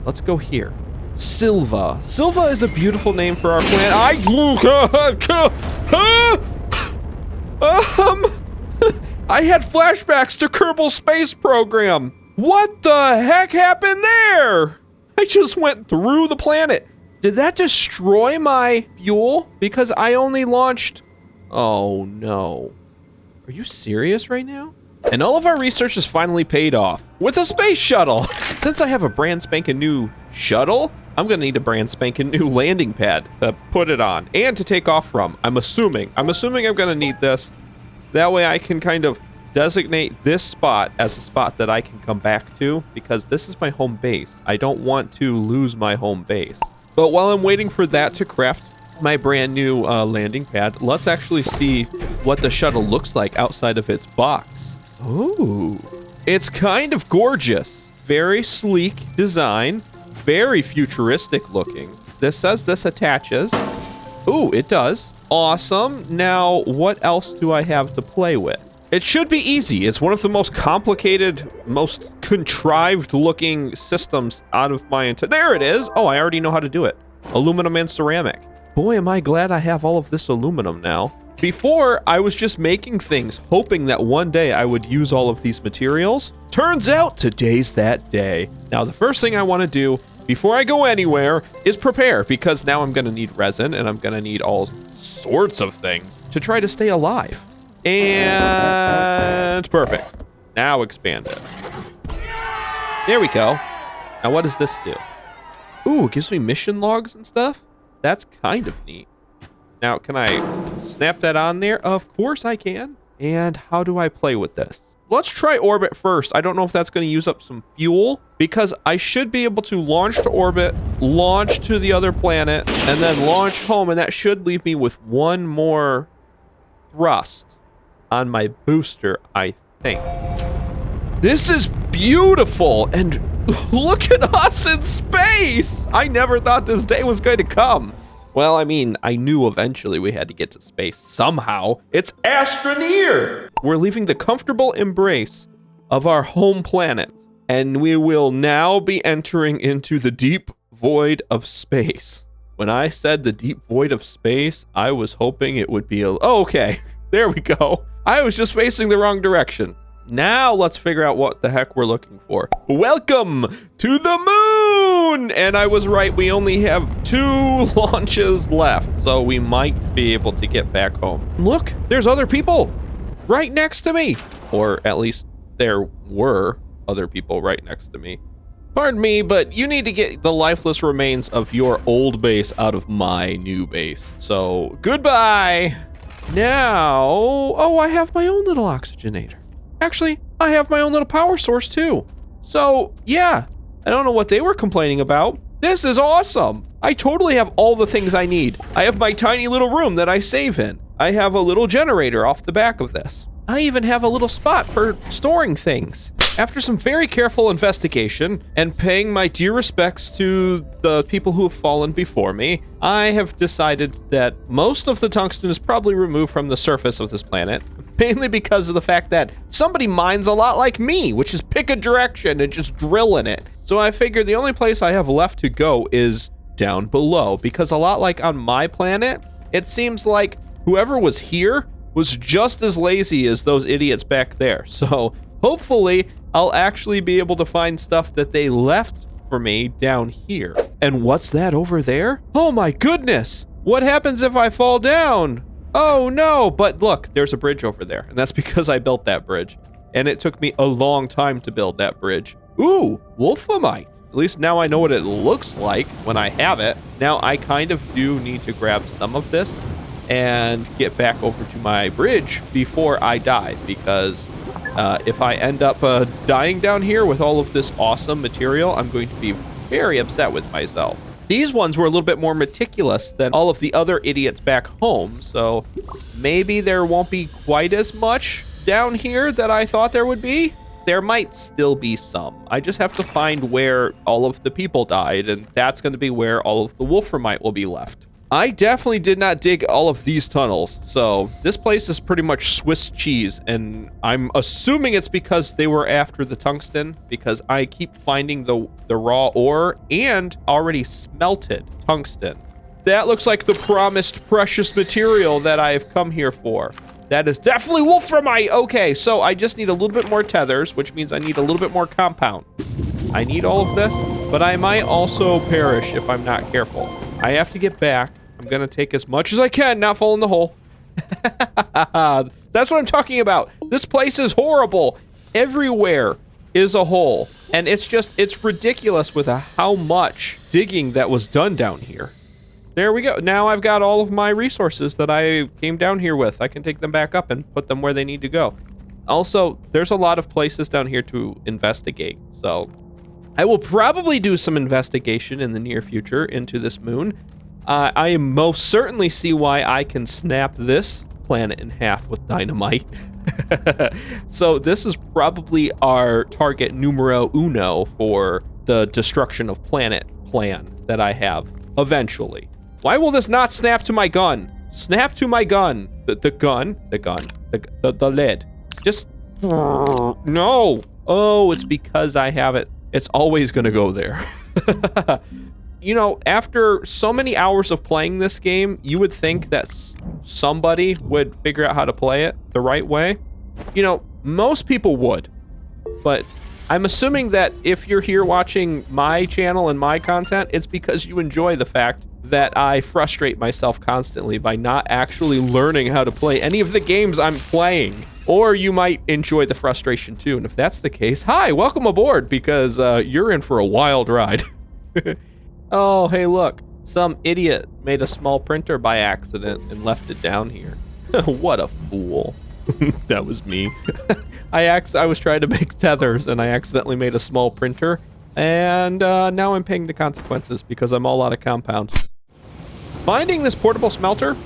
Let's go here. Silva. Silva is a beautiful name for our planet. I had flashbacks to Kerbal Space Program. What the heck happened there? I just went through the planet. Did that destroy my fuel? Because I only launched... Oh, no. Are you serious right now? And all of our research has finally paid off with a space shuttle. Since I have a brand spanking new shuttle, I'm gonna need a brand spanking new landing pad to put it on and to take off from. I'm assuming I'm gonna need this. That way I can kind of designate this spot as a spot that I can come back to, because this is my home base. I don't want to lose my home base. But while I'm waiting for that to craft my brand new landing pad, let's actually see what the shuttle looks like outside of its box. Ooh, it's kind of gorgeous. Very sleek design, very futuristic looking. This says this attaches. Ooh, it does. Awesome. Now, what else do I have to play with? It should be easy. It's one of the most complicated, most contrived looking systems out of my entire... There it is. Oh, I already know how to do it. Aluminum and ceramic. Boy, am I glad I have all of this aluminum now. Before, I was just making things, hoping that one day I would use all of these materials. Turns out, today's that day. Now, the first thing I want to do before I go anywhere is prepare, because now I'm going to need resin, and I'm going to need all sorts of things to try to stay alive. And perfect. Now expand it. There we go. Now, what does this do? Ooh, it gives me mission logs and stuff. That's kind of neat. Now, can I snap that on there? Of course I can. And how do I play with this? Let's try orbit first. I don't know if that's going to use up some fuel, because I should be able to launch to orbit, launch to the other planet, and then launch home, and that should leave me with one more thrust on my booster, I think. This is beautiful, and look at us in space! I never thought this day was going to come. Well, I mean, I knew eventually we had to get to space somehow. It's ASTRONEER! We're leaving the comfortable embrace of our home planet, and we will now be entering into the deep void of space. When I said the deep void of space, I was hoping it would be a... Oh, okay, there we go. I was just facing the wrong direction. Now let's figure out what the heck we're looking for. Welcome to the moon! And I was right, we only have 2 launches left, so we might be able to get back home. Look, there's other people right next to me. Or at least there were other people right next to me. Pardon me, but you need to get the lifeless remains of your old base out of my new base. So, goodbye! Now, oh, I have my own little oxygenator. Actually, I have my own little power source too. So, yeah, I don't know what they were complaining about. This is awesome. I totally have all the things I need. I have my tiny little room that I save in. I have a little generator off the back of this. I even have a little spot for storing things. After some very careful investigation and paying my due respects to the people who have fallen before me, I have decided that most of the tungsten is probably removed from the surface of this planet, mainly because of the fact that somebody mines a lot like me, which is pick a direction and just drill in it. So I figured the only place I have left to go is down below, because a lot like on my planet, it seems like whoever was here was just as lazy as those idiots back there. So hopefully I'll actually be able to find stuff that they left for me down here. And what's that over there? Oh my goodness! What happens if I fall down? Oh no, but look, there's a bridge over there. And that's because I built that bridge. And it took me a long time to build that bridge. Ooh, wolframite. At least now I know what it looks like when I have it. Now I kind of do need to grab some of this and get back over to my bridge before I die, because if I end up dying down here with all of this awesome material, I'm going to be very upset with myself. These ones were a little bit more meticulous than all of the other idiots back home, so maybe there won't be quite as much down here that I thought there would be. There might still be some. I just have to find where all of the people died, and that's going to be where all of the wolframite will be left. I definitely did not dig all of these tunnels, so this place is pretty much Swiss cheese, and I'm assuming it's because they were after the tungsten, because I keep finding the raw ore and already smelted tungsten. That looks like the promised precious material that I've come here for. That is definitely wolframite. Okay, so I just need a little bit more tethers, which means I need a little bit more compound. I need all of this, but I might also perish if I'm not careful. I have to get back. I'm gonna take as much as I can, not fall in the hole. That's what I'm talking about. This place is horrible. Everywhere is a hole. And it's ridiculous with how much digging that was done down here. There we go. Now I've got all of my resources that I came down here with. I can take them back up and put them where they need to go. Also, there's a lot of places down here to investigate. So I will probably do some investigation in the near future into this moon. I most certainly see why I can snap this planet in half with dynamite. So this is probably our target numero uno for the destruction of planet plan that I have eventually. Why will this not snap to my gun? Snap to my gun. The lid. Just, no. Oh, it's because I have it. It's always gonna go there. You know, after so many hours of playing this game, you would think that somebody would figure out how to play it the right way. You know, most people would. But I'm assuming that if you're here watching my channel and my content, it's because you enjoy the fact that I frustrate myself constantly by not actually learning how to play any of the games I'm playing. Or you might enjoy the frustration too. And if that's the case, hi, welcome aboard, because you're in for a wild ride. Oh, hey, look. Some idiot made a small printer by accident and left it down here. What a fool. That was me. I was trying to make tethers and I accidentally made a small printer. And now I'm paying the consequences because I'm all out of compound. Finding this portable smelter,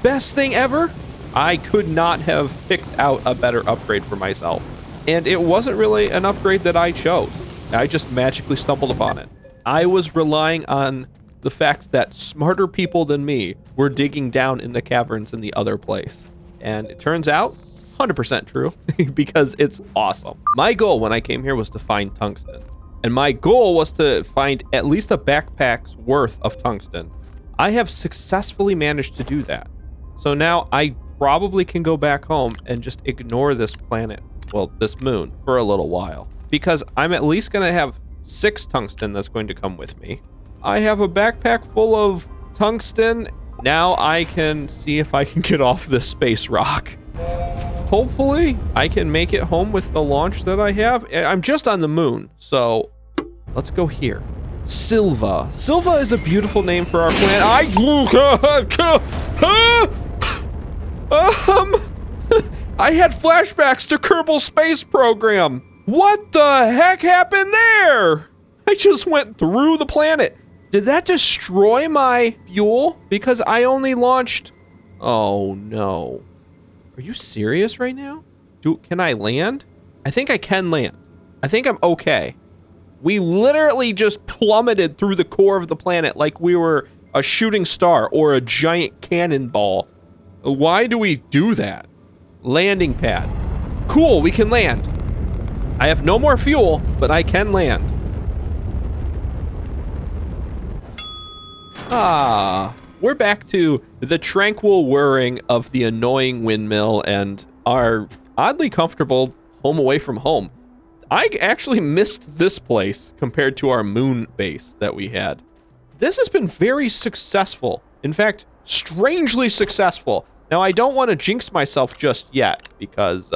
best thing ever. I could not have picked out a better upgrade for myself. And it wasn't really an upgrade that I chose. I just magically stumbled upon it. I was relying on the fact that smarter people than me were digging down in the caverns in the other place. And it turns out, 100% true, because it's awesome. My goal when I came here was to find tungsten. And my goal was to find at least a backpack's worth of tungsten. I have successfully managed to do that. So now I probably can go back home and just ignore this planet, well, this moon, for a little while. Because I'm at least going to have 6 tungsten that's going to come with me. I have a backpack full of tungsten. Now I can see if I can get off this space rock. Hopefully I can make it home with the launch that I have. I'm just on the moon, so let's go here. Silva. Silva is a beautiful name for our planet. I had flashbacks to Kerbal Space Program. What the heck happened there? I just went through the planet. Did that destroy my fuel? Because I only launched... Oh, no. Are you serious right now? Can I land? I think I can land. I think I'm okay. We literally just plummeted through the core of the planet like we were a shooting star or a giant cannonball. Why do we do that? Landing pad. Cool, we can land. I have no more fuel, but I can land. Ah, we're back to the tranquil whirring of the annoying windmill and our oddly comfortable home away from home. I actually missed this place compared to our moon base that we had. This has been very successful. In fact, strangely successful. Now, I don't want to jinx myself just yet because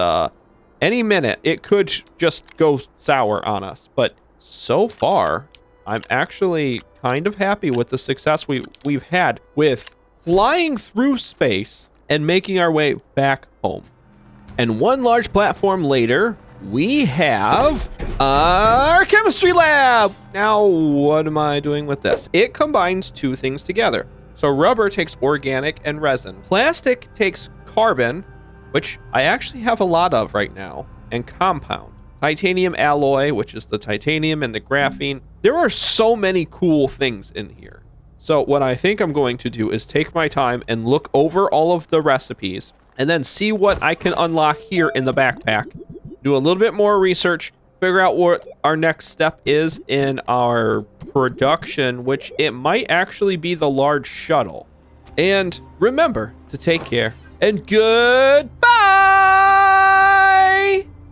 any minute it could just go sour on us. But so far, I'm actually kind of happy with the success we've had with flying through space and making our way back home. And one large platform later, we have our chemistry lab. Now, what am I doing with this? It combines 2 things together. So rubber takes organic and resin. Plastic takes carbon, which I actually have a lot of right now, and compound. Titanium alloy, which is the titanium and the graphene. There are so many cool things in here. So what I think I'm going to do is take my time and look over all of the recipes and then see what I can unlock here in the backpack. Do a little bit more research, figure out what our next step is in our production, which it might actually be the large shuttle. And remember to take care and good